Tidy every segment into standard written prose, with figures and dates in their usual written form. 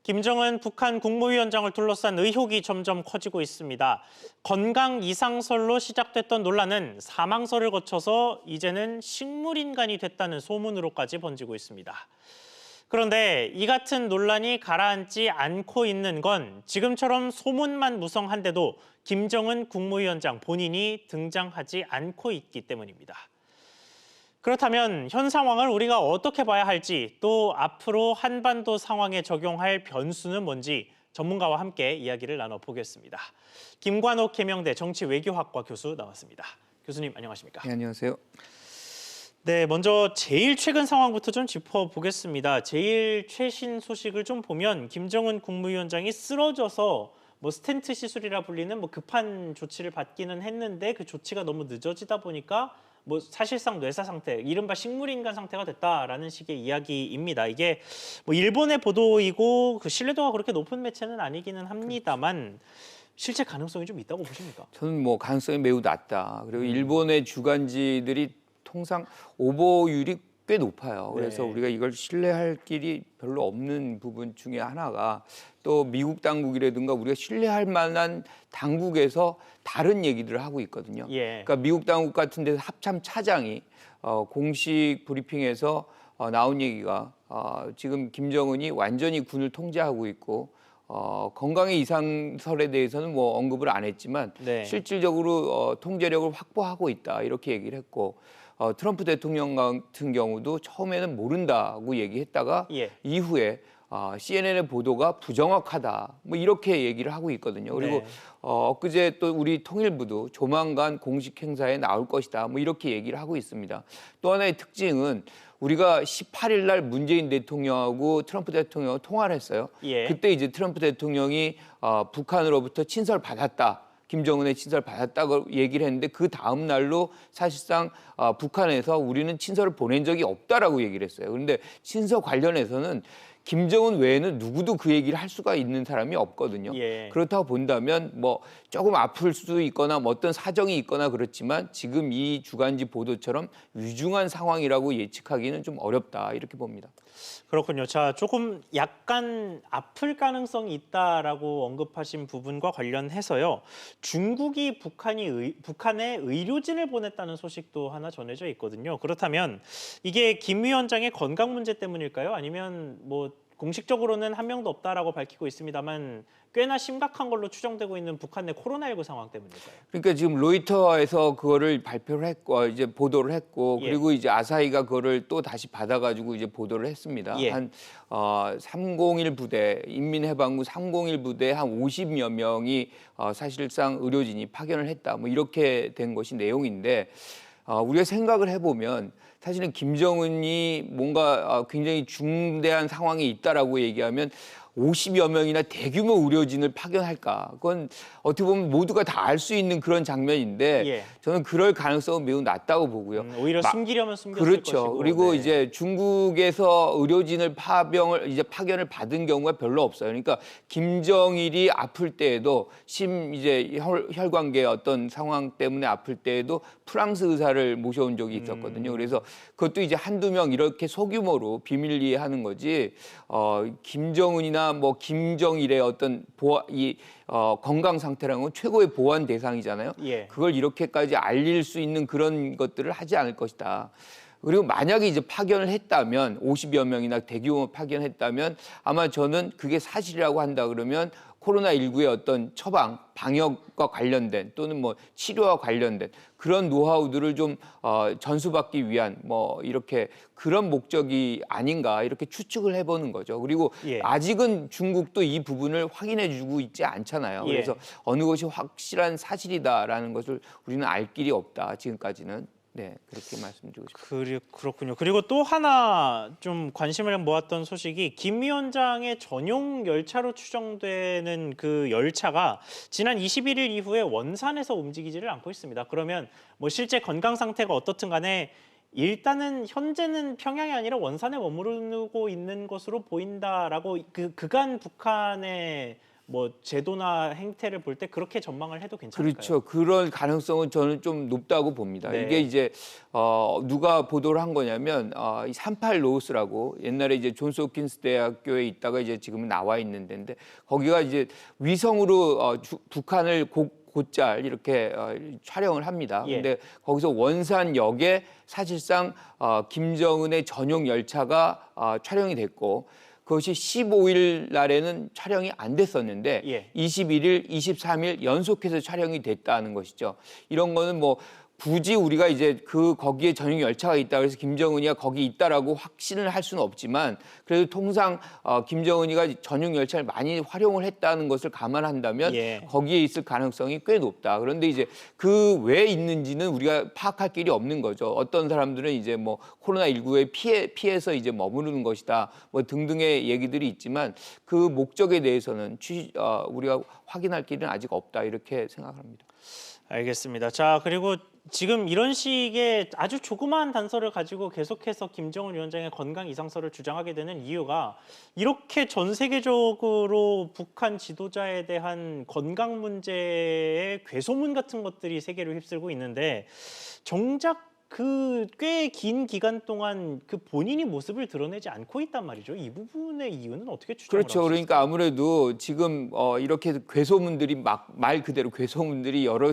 김정은 북한 국무위원장을 둘러싼 의혹이 점점 커지고 있습니다. 건강 이상설로 시작됐던 논란은 사망설을 거쳐서 이제는 식물인간이 됐다는 소문으로까지 번지고 있습니다. 그런데 이 같은 논란이 가라앉지 않고 있는 건 지금처럼 소문만 무성한데도 김정은 국무위원장 본인이 등장하지 않고 있기 때문입니다. 그렇다면 현 상황을 우리가 어떻게 봐야 할지, 또 앞으로 한반도 상황에 적용할 변수는 뭔지 전문가와 함께 이야기를 나눠보겠습니다. 김관옥 계명대 정치외교학과 교수 나왔습니다. 교수님 안녕하십니까? 네, 안녕하세요. 네, 먼저 제일 최근 상황부터 좀 짚어보겠습니다. 제일 최신 소식을 좀 보면 김정은 국무위원장이 쓰러져서 스텐트 시술이라 불리는 급한 조치를 받기는 했는데 그 조치가 너무 늦어지다 보니까 사실상 뇌사 상태, 이른바 식물인간 상태가 됐다라는 식의 이야기입니다. 이게 일본의 보도이고 그 신뢰도가 그렇게 높은 매체는 아니기는 합니다만 실제 가능성이 좀 있다고 보십니까? 저는 가능성이 매우 낮다. 그리고 일본의 주간지들이 통상 오보율이 꽤 높아요. 그래서 네. 우리가 이걸 신뢰할 길이 별로 없는 부분 중에 하나가, 또 미국 당국이라든가 우리가 신뢰할 만한 당국에서 다른 얘기들을 하고 있거든요. 예. 그러니까 미국 당국 같은 데서 합참 차장이 공식 브리핑에서 나온 얘기가 지금 김정은이 완전히 군을 통제하고 있고 건강의 이상설에 대해서는 언급을 안 했지만 네. 실질적으로 통제력을 확보하고 있다, 이렇게 얘기를 했고, 트럼프 대통령 같은 경우도 처음에는 모른다고 얘기했다가 예. 이후에 CNN의 보도가 부정확하다, 이렇게 얘기를 하고 있거든요. 그리고 네. 엊그제 또 우리 통일부도 조만간 공식 행사에 나올 것이다, 이렇게 얘기를 하고 있습니다. 또 하나의 특징은 우리가 18일 날 문재인 대통령하고 트럼프 대통령하고 통화를 했어요. 예. 그때 이제 트럼프 대통령이 북한으로부터 친서를 받았다, 김정은의 친서를 받았다고 얘기를 했는데, 그 다음 날로 사실상 북한에서 우리는 친서를 보낸 적이 없다라고 얘기를 했어요. 그런데 친서 관련해서는 김정은 외에는 누구도 그 얘기를 할 수가 있는 사람이 없거든요. 예. 그렇다고 본다면 조금 아플 수도 있거나 어떤 사정이 있거나 그렇지만 지금 이 주간지 보도처럼 위중한 상황이라고 예측하기는 좀 어렵다, 이렇게 봅니다. 그렇군요. 자, 조금 약간 아플 가능성이 있다라고 언급하신 부분과 관련해서요. 중국이 북한에 의료진을 보냈다는 소식도 하나 전해져 있거든요. 그렇다면 이게 김 위원장의 건강 문제 때문일까요? 아니면 공식적으로는 한 명도 없다라고 밝히고 있습니다만 꽤나 심각한 걸로 추정되고 있는 북한 내 코로나19 상황 때문일까요? 그러니까 지금 로이터에서 그거를 발표를 했고 이제 보도를 했고, 예. 그리고 이제 아사히가 그거를 또 다시 받아가지고 이제 보도를 했습니다. 예. 한 301 부대, 인민해방군 301 부대 한 50여 명이 사실상 의료진이 파견을 했다, 이렇게 된 것이 내용인데, 우리가 생각을 해보면 사실은 김정은이 뭔가 굉장히 중대한 상황이 있다라고 얘기하면 50여 명이나 대규모 의료진을 파견할까? 그건 어떻게 보면 모두가 다 알 수 있는 그런 장면인데, 예. 저는 그럴 가능성은 매우 낮다고 보고요. 오히려 숨기려면 숨겼을 그렇죠. 것이고. 그리고 네. 이제 중국에서 의료진을 파견을 받은 경우가 별로 없어요. 그러니까 김정일이 아플 때에도 이제 혈관계 어떤 상황 때문에 아플 때에도 프랑스 의사를 모셔온 적이 있었거든요. 그래서 그것도 이제 한두 명 이렇게 소규모로 비밀리에 하는 거지. 김정은이나 김정일의 어떤 건강 상태라는 건 최고의 보안 대상이잖아요. 예. 그걸 이렇게까지 알릴 수 있는 그런 것들을 하지 않을 것이다. 그리고 만약에 이제 파견을 했다면 50여 명이나 대규모 파견했다면 아마 저는 그게 사실이라고 한다 그러면 코로나19의 어떤 처방, 방역과 관련된 또는 치료와 관련된 그런 노하우들을 좀 전수받기 위한 이렇게 그런 목적이 아닌가, 이렇게 추측을 해보는 거죠. 그리고 예. 아직은 중국도 이 부분을 확인해주고 있지 않잖아요. 예. 그래서 어느 것이 확실한 사실이다라는 것을 우리는 알 길이 없다, 지금까지는. 네, 그렇게 말씀드리고 싶습니다. 그렇군요. 그리고 또 하나 좀 관심을 모았던 소식이 김 위원장의 전용 열차로 추정되는 그 열차가 지난 21일 이후에 원산에서 움직이지를 않고 있습니다. 그러면 실제 건강 상태가 어떻든 간에 일단은 현재는 평양이 아니라 원산에 머무르고 있는 것으로 보인다라고 그간 북한의 뭐 제도나 행태를 볼 때 그렇게 전망을 해도 괜찮을까요? 그렇죠. 그런 가능성은 저는 좀 높다고 봅니다. 네. 이게 이제 누가 보도를 한 거냐면 이 38 로스라고 옛날에 이제 존스 홉킨스 대학교에 있다가 이제 지금은 나와 있는 데인데 거기가 이제 위성으로 북한을 곧잘 이렇게 촬영을 합니다. 예. 근데 거기서 원산역에 사실상 김정은의 전용 열차가 촬영이 됐고 그것이 15일 날에는 촬영이 안 됐었는데 예. 21일, 23일 연속해서 촬영이 됐다는 것이죠. 이런 거는 뭐 굳이 우리가 이제 거기에 전용 열차가 있다 그래서 김정은이가 거기 있다라고 확신을 할 수는 없지만 그래도 통상 김정은이가 전용 열차를 많이 활용을 했다는 것을 감안한다면 예. 거기에 있을 가능성이 꽤 높다. 그런데 이제 그 왜 있는지는 우리가 파악할 길이 없는 거죠. 어떤 사람들은 이제 뭐 코로나19에 피해서 이제 머무르는 것이다. 뭐 등등의 얘기들이 있지만 그 목적에 대해서는 우리가 확인할 길은 아직 없다. 이렇게 생각합니다. 알겠습니다. 자, 그리고 지금 이런 식의 아주 조그마한 단서를 가지고 계속해서 김정은 위원장의 건강 이상설을 주장하게 되는 이유가 이렇게 전 세계적으로 북한 지도자에 대한 건강 문제의 괴소문 같은 것들이 세계를 휩쓸고 있는데 정작 그 꽤 긴 기간 동안 그 본인이 모습을 드러내지 않고 있단 말이죠. 이 부분의 이유는 어떻게 추정을 그렇죠. 하고 그러니까 아무래도 지금 이렇게 괴소문들이 막 말 그대로 괴소문들이 여러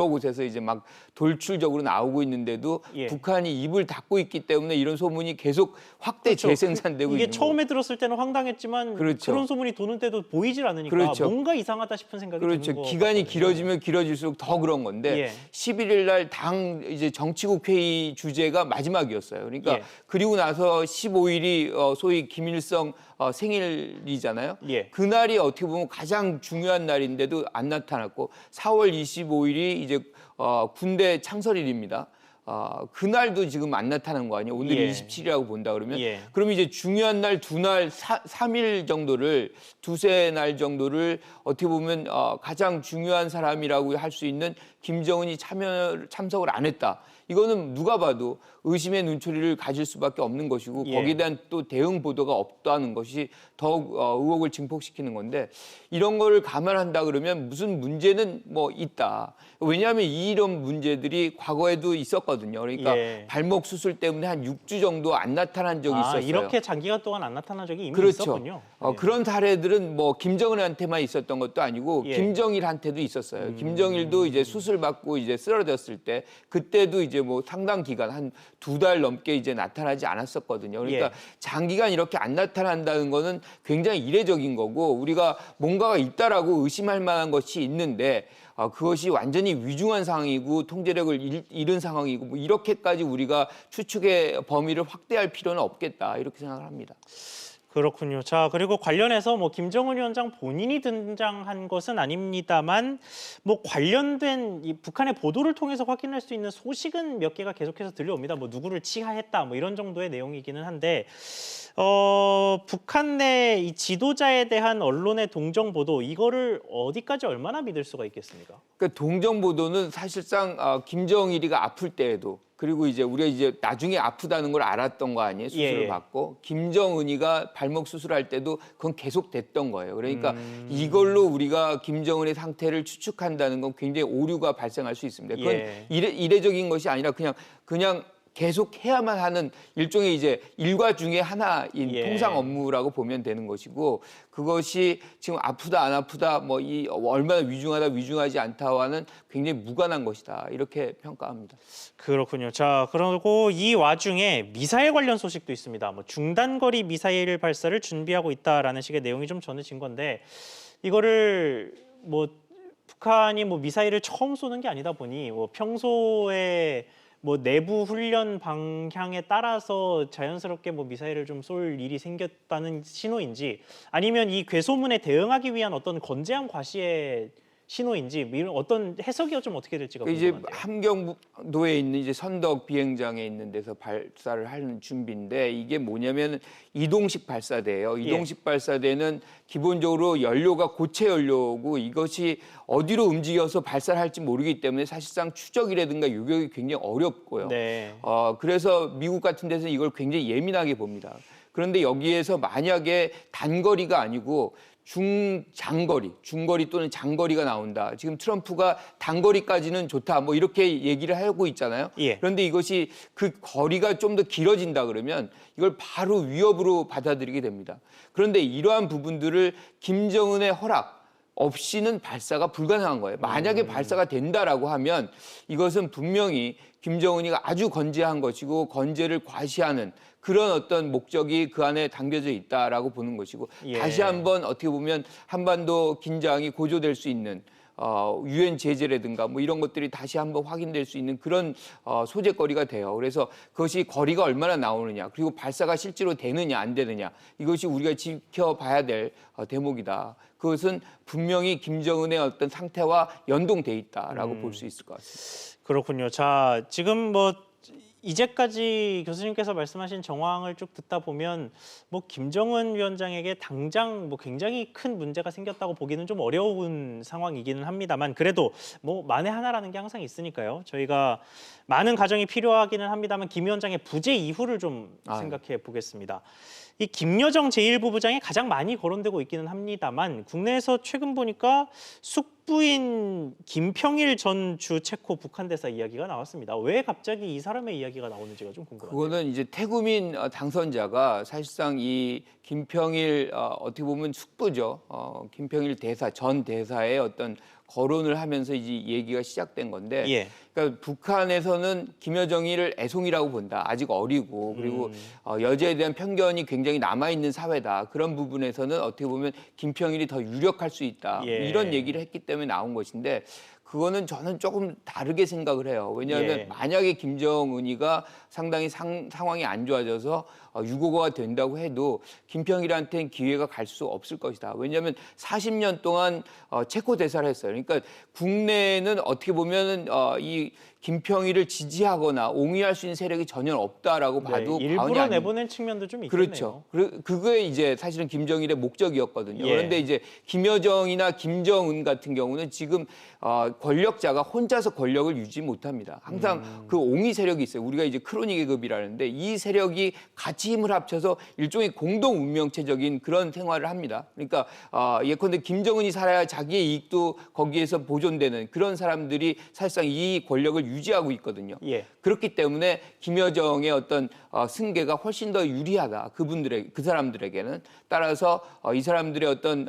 곳에서 이제 막 돌출적으로 나오고 있는데도 예. 북한이 입을 닫고 있기 때문에 이런 소문이 계속 확대 그렇죠. 재생산되고 이게 있는 처음에 들었을 때는 황당했지만 그렇죠. 그런 소문이 도는데도 보이질 않으니까 그렇죠. 뭔가 이상하다 싶은 생각이 그렇죠. 드는 거 기간이 같거든요. 길어지면 길어질수록 더 그런 건데 예. 11일 날 당 이제 정치국 회의 주제가 마지막이었어요. 그러니까 예. 그리고 나서 15일이 소위 김일성 생일이잖아요. 예. 그날이 어떻게 보면 가장 중요한 날인데도 안 나타났고 4월 25일이 이제 군대 창설일입니다. 그날도 지금 안 나타난 거 아니에요? 오늘이 예. 27이라고 본다 그러면 예. 그럼 이제 중요한 날 두 날, 3일 정도를 두세 날 정도를 어떻게 보면 가장 중요한 사람이라고 할 수 있는 김정은이 참석을 안 했다. 이거는 누가 봐도 의심의 눈초리를 가질 수밖에 없는 것이고 예. 거기에 대한 또 대응 보도가 없다는 것이 더욱 의혹을 증폭시키는 건데 이런 거를 감안한다 그러면 무슨 문제는 뭐 있다. 왜냐하면 이런 문제들이 과거에도 있었거든요. 그러니까 예. 발목 수술 때문에 한 6주 정도 안 나타난 적이 있었어요. 이렇게 장기간 동안 안 나타난 적이 이미 그렇죠. 있었군요. 예. 그런 사례들은 뭐 김정은한테만 있었던 것도 아니고 예. 김정일한테도 있었어요. 김정일도 이제 수술 받고 이제 쓰러졌을 때 그때도 이제 뭐 상당 기간 한 2달 넘게 이제 나타나지 않았었거든요. 그러니까 예. 장기간 이렇게 안 나타난다는 거는 굉장히 이례적인 거고 우리가 뭔가가 있다라고 의심할 만한 것이 있는데 그것이 완전히 위중한 상황이고 통제력을 잃은 상황이고 뭐 이렇게까지 우리가 추측의 범위를 확대할 필요는 없겠다 이렇게 생각을 합니다. 그렇군요. 자, 그리고 관련해서 뭐 김정은 위원장 본인이 등장한 것은 아닙니다만 뭐 관련된 이 북한의 보도를 통해서 확인할 수 있는 소식은 몇 개가 계속해서 들려옵니다. 뭐 누구를 치하했다 뭐 이런 정도의 내용이기는 한데 북한 내 이 지도자에 대한 언론의 동정 보도 이거를 어디까지 얼마나 믿을 수가 있겠습니까? 그러니까 동정 보도는 사실상 김정일이가 아플 때에도 그리고 이제 우리가 이제 나중에 아프다는 걸 알았던 거 아니에요? 수술을 예. 받고 김정은이가 발목 수술할 때도 그건 계속 됐던 거예요. 그러니까 이걸로 우리가 김정은의 상태를 추측한다는 건 굉장히 오류가 발생할 수 있습니다. 그건 예. 이례적인 것이 아니라 그냥 계속 해야만 하는 일종의 이제 일과 중에 하나인 예. 통상 업무라고 보면 되는 것이고 그것이 지금 아프다 안 아프다 뭐 이 얼마나 위중하다 위중하지 않다와는 굉장히 무관한 것이다 이렇게 평가합니다. 그렇군요. 자, 그리고 이 와중에 미사일 관련 소식도 있습니다. 뭐 중단거리 미사일 발사를 준비하고 있다라는 식의 내용이 좀 전해진 건데 이거를 뭐 북한이 뭐 미사일을 처음 쏘는 게 아니다 보니 뭐 평소에 뭐 내부 훈련 방향에 따라서 자연스럽게 뭐 미사일을 좀 쏠 일이 생겼다는 신호인지 아니면 이 괴소문에 대응하기 위한 어떤 건재한 과시의 신호인지 뭐 이런 어떤 해석이 좀 어떻게 될지가 이제 궁금한데요. 함경도에 있는 이제 선덕 비행장에 있는 데서 발사를 하는 준비인데 이게 뭐냐면 이동식 발사대예요. 이동식 발사대는 기본적으로 연료가 고체 연료고 이것이 어디로 움직여서 발사를 할지 모르기 때문에 사실상 추적이라든가 요격이 굉장히 어렵고요. 네. 그래서 미국 같은 데서 이걸 굉장히 예민하게 봅니다. 그런데 여기에서 만약에 단거리가 아니고 중거리 또는 장거리가 나온다. 지금 트럼프가 단거리까지는 좋다. 뭐 이렇게 얘기를 하고 있잖아요. 예. 그런데 이것이 그 거리가 좀 더 길어진다 그러면 이걸 바로 위협으로 받아들이게 됩니다. 그런데 이러한 부분들을 김정은의 허락 없이는 발사가 불가능한 거예요. 만약에 발사가 된다라고 하면 이것은 분명히 김정은이가 아주 건재한 것이고 건재를 과시하는 그런 어떤 목적이 그 안에 담겨져 있다라고 보는 것이고 예. 다시 한번 어떻게 보면 한반도 긴장이 고조될 수 있는 유엔 제재라든가 뭐 이런 것들이 다시 한번 확인될 수 있는 그런 소재거리가 돼요. 그래서 그것이 거리가 얼마나 나오느냐 그리고 발사가 실제로 되느냐 안 되느냐 이것이 우리가 지켜봐야 될 대목이다. 그것은 분명히 김정은의 어떤 상태와 연동돼 있다라고 볼 수 있을 것 같습니다. 그렇군요. 자, 지금 뭐 이제까지 교수님께서 말씀하신 정황을 쭉 듣다 보면 뭐 김정은 위원장에게 당장 뭐 굉장히 큰 문제가 생겼다고 보기는 좀 어려운 상황이기는 합니다만 그래도 뭐 만에 하나라는 게 항상 있으니까요. 저희가 많은 가정이 필요하기는 합니다만 김 위원장의 부재 이후를 좀 생각해 보겠습니다. 이 김여정 제1부부장이 가장 많이 거론되고 있기는 합니다만 국내에서 최근 보니까 숙부인 김평일 전 주 체코 북한 대사 이야기가 나왔습니다. 왜 갑자기 이 사람의 이야기가 나오는지가 좀 궁금합니다. 그거는 이제 태구민 당선자가 사실상 이 김평일 어떻게 보면 숙부죠. 김평일 전 대사의 어떤 거론을 하면서 이제 얘기가 시작된 건데, 예. 그러니까 북한에서는 김여정이를 애송이라고 본다. 아직 어리고 그리고 여자에 대한 편견이 굉장히 남아 있는 사회다. 그런 부분에서는 어떻게 보면 김평일이 더 유력할 수 있다. 예. 이런 얘기를 했기 때문에 나온 것인데. 그거는 저는 조금 다르게 생각을 해요. 왜냐하면 예. 만약에 김정은이가 상당히 상황이 안 좋아져서 유고가 된다고 해도 김평일한테는 기회가 갈 수 없을 것이다. 왜냐하면 40년 동안 체코 대사를 했어요. 그러니까 국내에는 어떻게 보면은 이 김평일을 지지하거나 옹이할 수 있는 세력이 전혀 없다라고 봐도 네, 과언이 일부러 아니 내보낸 측면도 좀 있겠네요. 그렇죠. 그게 이제 사실은 김정일의 목적이었거든요. 예. 그런데 이제 김여정이나 김정은 같은 경우는 지금 권력자가 혼자서 권력을 유지 못합니다. 항상 그 옹이 세력이 있어요. 우리가 이제 크로니 계급이라는데 이 세력이 같이 힘을 합쳐서 일종의 공동 운명체적인 그런 생활을 합니다. 그러니까 예컨대 김정은이 살아야 자기의 이익도 거기에서 보존되는 그런 사람들이 사실상 이 권력을 유지하고 있거든요. 예. 그렇기 때문에 김여정의 어떤 승계가 훨씬 더 유리하다. 그 사람들에게는. 따라서 이 사람들의 어떤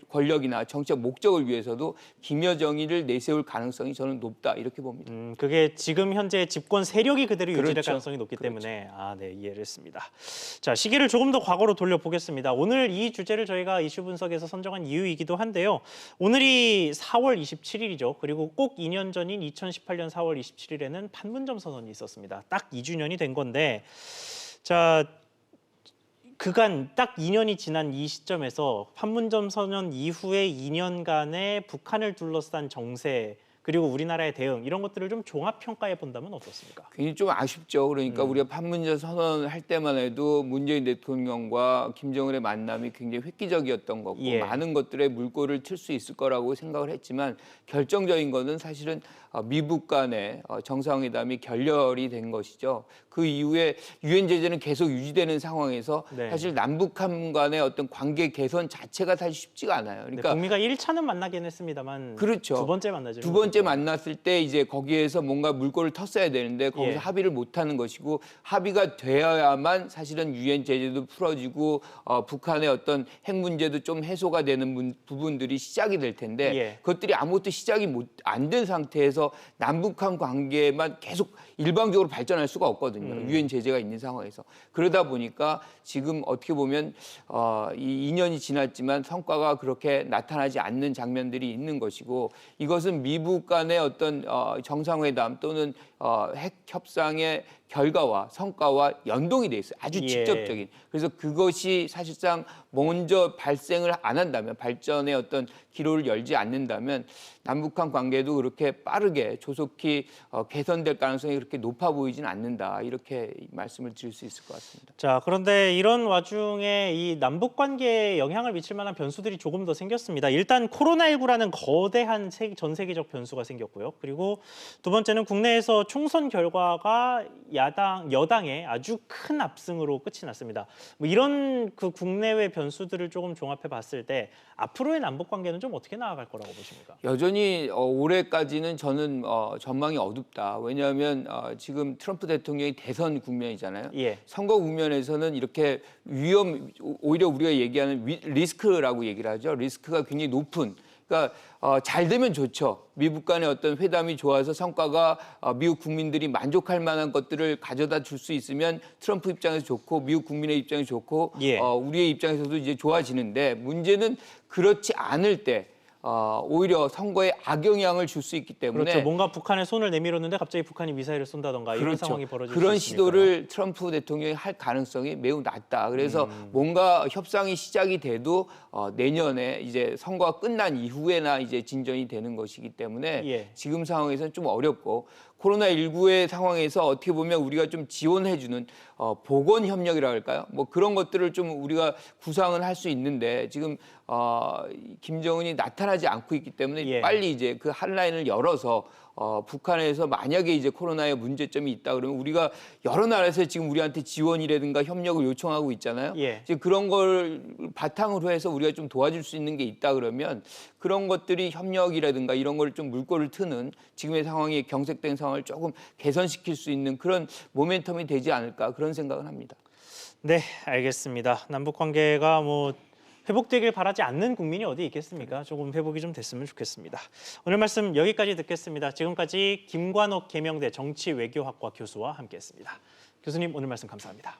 권력이나 정치적 목적을 위해서도 김여정이를 내세울 가능성이 저는 높다. 이렇게 봅니다. 그게 지금 현재 집권 세력이 그대로 유지될 그렇죠. 가능성이 높기 그렇죠. 때문에 네, 이해를 했습니다. 자, 시계를 조금 더 과거로 돌려보겠습니다. 오늘 이 주제를 저희가 이슈 분석에서 선정한 이유이기도 한데요. 오늘이 4월 27일이죠. 그리고 꼭 2년 전인 2018년 4월 27일에는 판문점 선언이 있었습니다. 딱 2주년이 된 건데 자, 그간 딱 2년이 지난 이 시점에서 판문점 선언 이후의 2년간의 북한을 둘러싼 정세 그리고 우리나라의 대응 이런 것들을 좀 종합 평가해 본다면 어떻습니까? 굉장히 좀 아쉽죠. 그러니까 우리가 판문점 선언을 할 때만 해도 문재인 대통령과 김정은의 만남이 굉장히 획기적이었던 거고 예. 많은 것들에 물꼬를 틀 수 있을 거라고 생각을 했지만 결정적인 거는 사실은 미북 간의 정상회담이 결렬이 된 것이죠. 그 이후에 유엔 제재는 계속 유지되는 상황에서 네. 사실 남북한 간의 어떤 관계 개선 자체가 사실 쉽지가 않아요. 네, 그러니까 북미가 1차는 만나긴 했습니다만 그렇죠. 두 번째 만나죠. 두 번째 만났을 때 이제 거기에서 뭔가 물꼬를 텄어야 되는데 거기서 예. 합의를 못하는 것이고 합의가 되어야만 사실은 유엔 제재도 풀어지고 북한의 어떤 핵 문제도 좀 해소가 되는 부분들이 시작이 될 텐데 예. 그것들이 아무것도 시작이 안 된 상태에서 남북한 관계만 계속 일방적으로 발전할 수가 없거든요. 유엔 제재가 있는 상황에서. 그러다 보니까 지금 어떻게 보면 이 2년이 지났지만 성과가 그렇게 나타나지 않는 장면들이 있는 것이고 이것은 미북 간의 어떤 정상회담 또는 핵 협상의 결과와 성과와 연동이 돼 있어요. 아주 예. 직접적인. 그래서 그것이 사실상 먼저 발생을 안 한다면 발전의 어떤 기로를 열지 않는다면 남북한 관계도 그렇게 빠르게 조속히 개선될 가능성이 그렇게 높아 보이진 않는다. 이렇게 말씀을 드릴 수 있을 것 같습니다. 자, 그런데 이런 와중에 이 남북 관계에 영향을 미칠 만한 변수들이 조금 더 생겼습니다. 일단 코로나19라는 거대한 전 세계적 변수가 생겼고요. 그리고 두 번째는 국내에서 총선 결과가 여당의 아주 큰 압승으로 끝이 났습니다. 뭐 이런 그 국내외 변수들을 조금 종합해 봤을 때 앞으로의 남북 관계는 좀 어떻게 나아갈 거라고 보십니까? 여전히 올해까지는 저는 전망이 어둡다. 왜냐하면 지금 트럼프 대통령이 대선 국면이잖아요. 예. 선거 국면에서는 이렇게 오히려 우리가 얘기하는 리스크라고 얘기를 하죠. 리스크가 굉장히 높은. 그러니까 잘 되면 좋죠. 미국 간의 어떤 회담이 좋아서 성과가 미국 국민들이 만족할 만한 것들을 가져다 줄 수 있으면 트럼프 입장에서 좋고 미국 국민의 입장에서 좋고 예. 우리의 입장에서도 이제 좋아지는데 문제는 그렇지 않을 때 오히려 선거에 악영향을 줄 수 있기 때문에 그렇죠. 뭔가 북한에 손을 내밀었는데 갑자기 북한이 미사일을 쏜다던가 이런 그렇죠. 상황이 벌어질 그런 수 있으니까요. 시도를 트럼프 대통령이 할 가능성이 매우 낮다. 그래서 뭔가 협상이 시작이 돼도 내년에 이제 선거가 끝난 이후에나 이제 진전이 되는 것이기 때문에 예. 지금 상황에서는 좀 어렵고 코로나19의 상황에서 어떻게 보면 우리가 좀 지원해주는 보건 협력이라 할까요? 뭐 그런 것들을 좀 우리가 구상은 할 수 있는데 지금 김정은이 나타나지 않고 있기 때문에 예. 빨리 이제 그 한라인을 열어서 북한에서 만약에 이제 코로나에 문제점이 있다 그러면 우리가 여러 나라에서 지금 우리한테 지원이라든가 협력을 요청하고 있잖아요. 예. 이제 그런 걸 바탕으로 해서 우리가 좀 도와줄 수 있는 게 있다 그러면 그런 것들이 협력이라든가 이런 걸 좀 물꼬를 트는 지금의 상황이 경색된 상황을 조금 개선시킬 수 있는 그런 모멘텀이 되지 않을까 그런 생각을 합니다. 네, 알겠습니다. 남북 관계가 뭐 회복되길 바라지 않는 국민이 어디 있겠습니까? 조금 회복이 좀 됐으면 좋겠습니다. 오늘 말씀 여기까지 듣겠습니다. 지금까지 김관옥 계명대 정치외교학과 교수와 함께했습니다. 교수님 오늘 말씀 감사합니다.